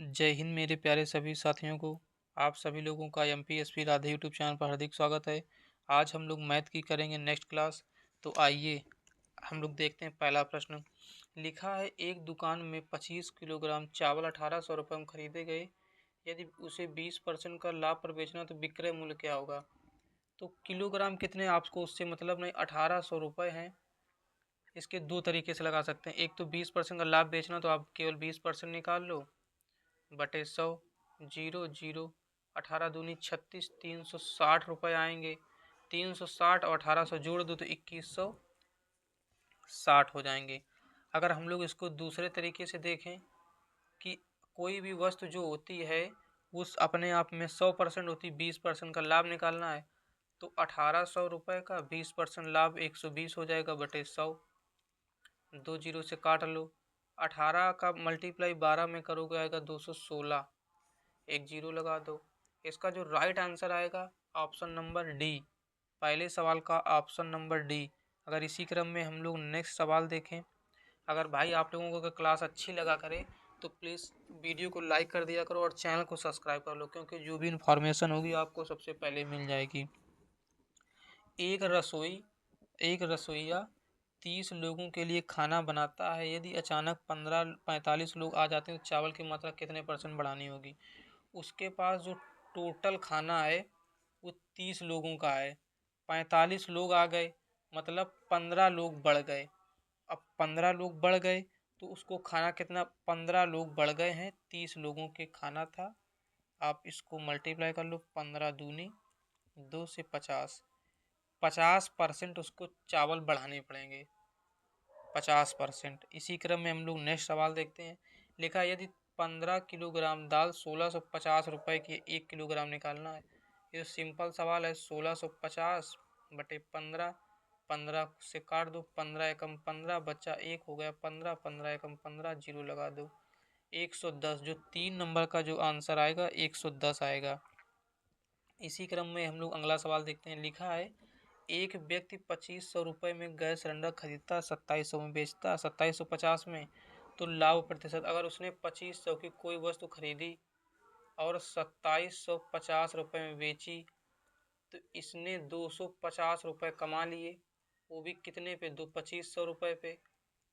जय हिंद मेरे प्यारे सभी साथियों को। आप सभी लोगों का एमपीएसपी राधे यूट्यूब चैनल पर हार्दिक स्वागत है। आज हम लोग मैथ की करेंगे नेक्स्ट क्लास। तो आइए हम लोग देखते हैं। पहला प्रश्न लिखा है, एक दुकान में 25 किलोग्राम चावल 1800 रुपये में खरीदे गए। यदि उसे 20% का लाभ पर बेचना तो विक्रय मूल्य क्या होगा। तो किलोग्राम कितने आपको उससे मतलब नहीं, 1800 रुपये हैं। इसके दो तरीके से लगा सकते हैं। एक तो 20% का लाभ बेचना, तो आप केवल 20% निकाल लो बटे 100। जीरो जीरो 18 दूनी 36, 360 रुपये आएंगे। 360 और 1800 जोड़ दो तो 2160 हो जाएंगे। अगर हम लोग इसको दूसरे तरीके से देखें कि कोई भी वस्तु जो होती है उस अपने आप में 100% होती, 20% का लाभ निकालना है तो 1800 रुपये का 20% लाभ 120 हो जाएगा बटे 100। दो जीरो से काट लो। 18 का मल्टीप्लाई 12 में करोगे आएगा 216। एक जीरो लगा दो। इसका जो राइट आंसर आएगा ऑप्शन नंबर डी, पहले सवाल का ऑप्शन नंबर डी। अगर इसी क्रम में हम लोग नेक्स्ट सवाल देखें। अगर भाई आप लोगों को अगर क्लास अच्छी लगा करे तो प्लीज़ वीडियो को लाइक कर दिया करो और चैनल को सब्सक्राइब कर लो, क्योंकि जो भी इन्फॉर्मेशन होगी आपको सबसे पहले मिल जाएगी। एक एक रसोइया 30 लोगों के लिए खाना बनाता है। यदि अचानक 45 लोग आ जाते हैं तो चावल की मात्रा कितने परसेंट बढ़ानी होगी। उसके पास जो टोटल खाना है वो 30 लोगों का है। 45 लोग आ गए मतलब 15 लोग बढ़ गए। अब 15 लोग बढ़ गए तो उसको खाना कितना, 15 लोग बढ़ गए हैं, 30 लोगों के खाना था। आप इसको मल्टीप्लाई कर लो, 15 दूनी 2 से 50। 50% उसको चावल बढ़ाने पड़ेंगे, 50%। इसी क्रम में हम लोग नेक्स्ट सवाल देखते हैं। लिखा है, यदि 15 किलोग्राम दाल 1650 रुपये की 1 किलोग्राम निकालना है। ये सिंपल सवाल है। 1650 बटे 15, 15 से काट दो, 15 एकम 15 बच्चा एक हो गया 15, 15 एकम 15 जीरो लगा दो 110। जो 3 नंबर का जो आंसर आएगा 110 आएगा। इसी क्रम में हम लोग अगला सवाल देखते हैं। लिखा है, एक व्यक्ति 2500 रुपये में गैस सिलेंडर खरीदता, 2700 में बेचता, 2750 में। तो लाभ प्रतिशत, अगर उसने 2500 की कोई वस्तु खरीदी और 2750 रुपये में बेची तो इसने 250 रुपये कमा लिए। वो भी कितने पे, 2500 रुपये पे।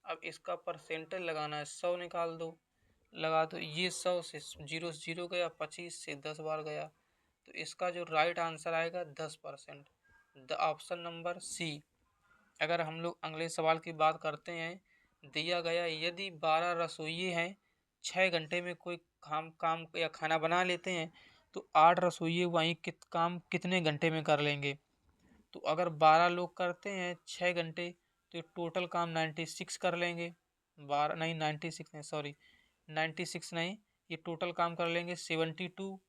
अब इसका परसेंटेज लगाना है, 100 निकाल दो। लगा दो, ये 100 से जीरो गया, 25 से 10 बार गया। तो इसका जो राइट आंसर आएगा 10%, द ऑप्शन नंबर सी। अगर हम लोग अगले सवाल की बात करते हैं, दिया गया यदि 12 रसोइये हैं, 6 घंटे में कोई काम काम या खाना बना लेते हैं तो 8 रसोइये वहीं काम कितने घंटे में कर लेंगे। तो अगर 12 लोग करते हैं 6 घंटे तो टोटल काम 96 कर लेंगे। 12 नहीं, 96 नहीं, सॉरी 96 नहीं, ये टोटल काम कर लेंगे 72।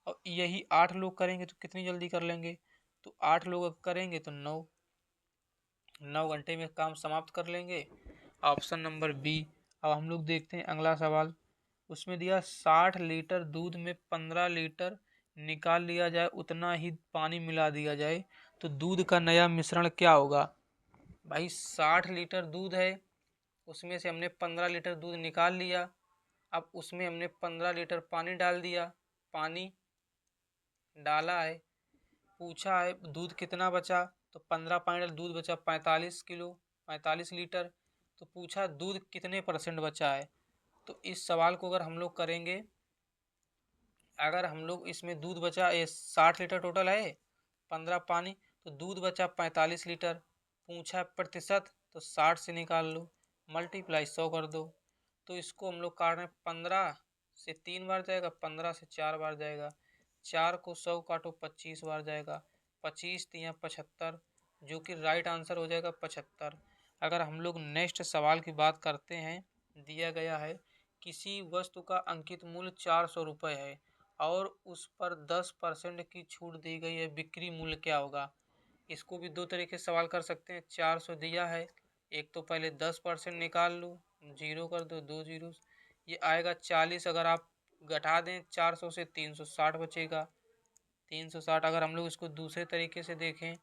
और यही 8 लोग करेंगे तो कितनी जल्दी कर लेंगे। तो 8 लोग अगर करेंगे तो 9 घंटे में काम समाप्त कर लेंगे। Option number B. अब हम लोग देखते हैं अगला सवाल। उसमें दिया 60 लीटर दूध में 15 लीटर निकाल लिया जाए, उतना ही पानी मिला दिया जाए तो दूध का नया मिश्रण क्या होगा। भाई 60 लीटर दूध है, उसमें से हमने 15 लीटर दूध निकाल लिया। अब उसमें हमने 15 लीटर पानी डाल दिया। पानी डाला है, पूछा है दूध कितना बचा। तो 15 पानी डाल, दूध बचा 45 किलो, 45 लीटर। तो पूछा दूध कितने परसेंट बचा है। तो इस सवाल को अगर हम लोग करेंगे, अगर हम लोग इसमें दूध बचा 60 लीटर टोटल है, 15 पानी, तो दूध बचा 45 लीटर। पूछा प्रतिशत, तो 60 से निकाल लो, मल्टीप्लाई 100 कर दो। तो इसको हम लोग काट रहे हैं, 15 से 3 बार जाएगा, 15 से 4 बार जाएगा, 4 को 100 काटो 25 बार जाएगा, 25 तिया 75, जो कि राइट आंसर हो जाएगा 75। अगर हम लोग नेक्स्ट सवाल की बात करते हैं, दिया गया है किसी वस्तु का अंकित मूल्य 400 रुपये है और उस पर 10% की छूट दी गई है, बिक्री मूल्य क्या होगा। इसको भी दो तरीके से सवाल कर सकते हैं। 400 दिया है, एक तो पहले 10% निकाल लो, जीरो कर दो, दो जीरो, ये आएगा 40। अगर आप घटा दें 400 से 360 बचेगा, 360। अगर हम लोग इसको दूसरे तरीके से देखें,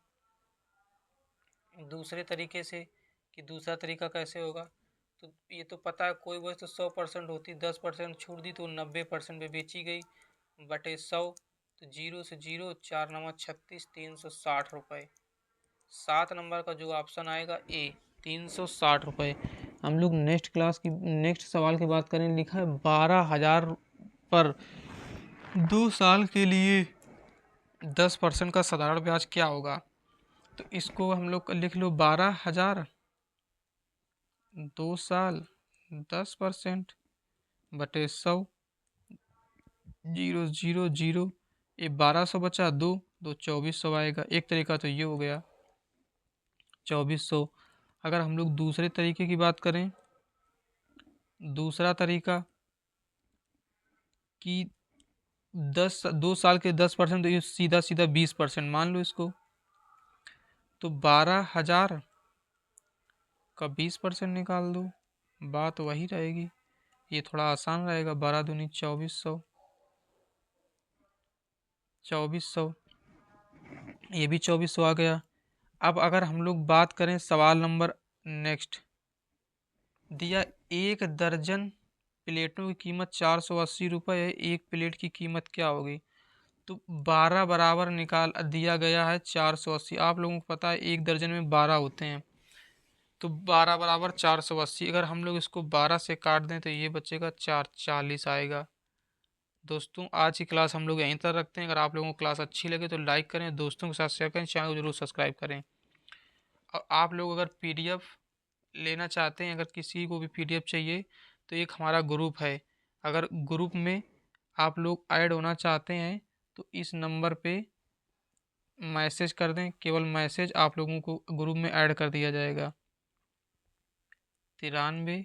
दूसरे तरीके से कि दूसरा तरीका कैसे होगा, तो ये तो पता है, कोई वस्तु 100% होती, 10% छूट दी तो 90% पे बेची गई, बटे 100। तो 0 से 0, 4×9 = 36, 360 रुपये। 7 नंबर का जो ऑप्शन आएगा ए, 360 रुपये। हम लोग नेक्स्ट सवाल की बात करें। लिखा है 12,000 पर 2 साल के लिए 10% का साधारण ब्याज क्या होगा। तो इसको हम लोग लिख लो, 12,000 2 साल 10% बटे 100, 0 0 0, ये 1200 बचा, 2 2 2400 आएगा। एक तरीका तो ये हो गया 2400। अगर हम लोग दूसरे तरीके की बात करें, दूसरा तरीका कि 2 साल के 10%, तो ये सीधा सीधा 20% मान लो इसको। तो 12,000 का 20% निकाल दो, बात वही रहेगी। ये थोड़ा आसान रहेगा। 12 दूनी 2400, 2400, ये भी 2400 आ गया। अब अगर हम लोग बात करें सवाल नंबर नेक्स्ट, दिया 1 दर्जन प्लेटों की कीमत 480 रुपये है, एक प्लेट की कीमत क्या होगी। तो 12 बराबर निकाल दिया गया है 480। आप लोगों को पता है 1 दर्जन में 12 होते हैं, तो 12 बराबर 480। अगर हम लोग इसको 12 से काट दें तो ये बचेगा 440 आएगा। दोस्तों आज की क्लास हम लोग यहीं तक रखते हैं। अगर आप लोगों को क्लास अच्छी लगे तो लाइक करें, दोस्तों के साथ शेयर करें, चैनल को जरूर सब्सक्राइब करें। और आप लोग अगर पीडीएफ लेना चाहते हैं, अगर किसी को भी पीडीएफ चाहिए, तो एक हमारा ग्रुप है। अगर ग्रुप में आप लोग ऐड होना चाहते हैं तो इस नंबर पे मैसेज कर दें, केवल मैसेज, आप लोगों को ग्रुप में ऐड कर दिया जाएगा। 93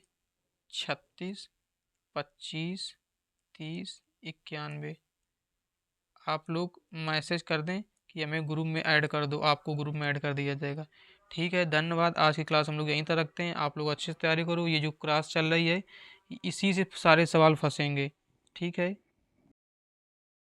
36 25 30 91। आप लोग मैसेज कर दें कि हमें ग्रुप में ऐड कर दो, आपको ग्रुप में ऐड कर दिया जाएगा। ठीक है, धन्यवाद। आज की क्लास हम लोग यहीं तक रखते हैं। आप लोग अच्छे से तैयारी करो। ये जो क्लास चल रही है इसी से सारे सवाल फंसेंगे। ठीक है।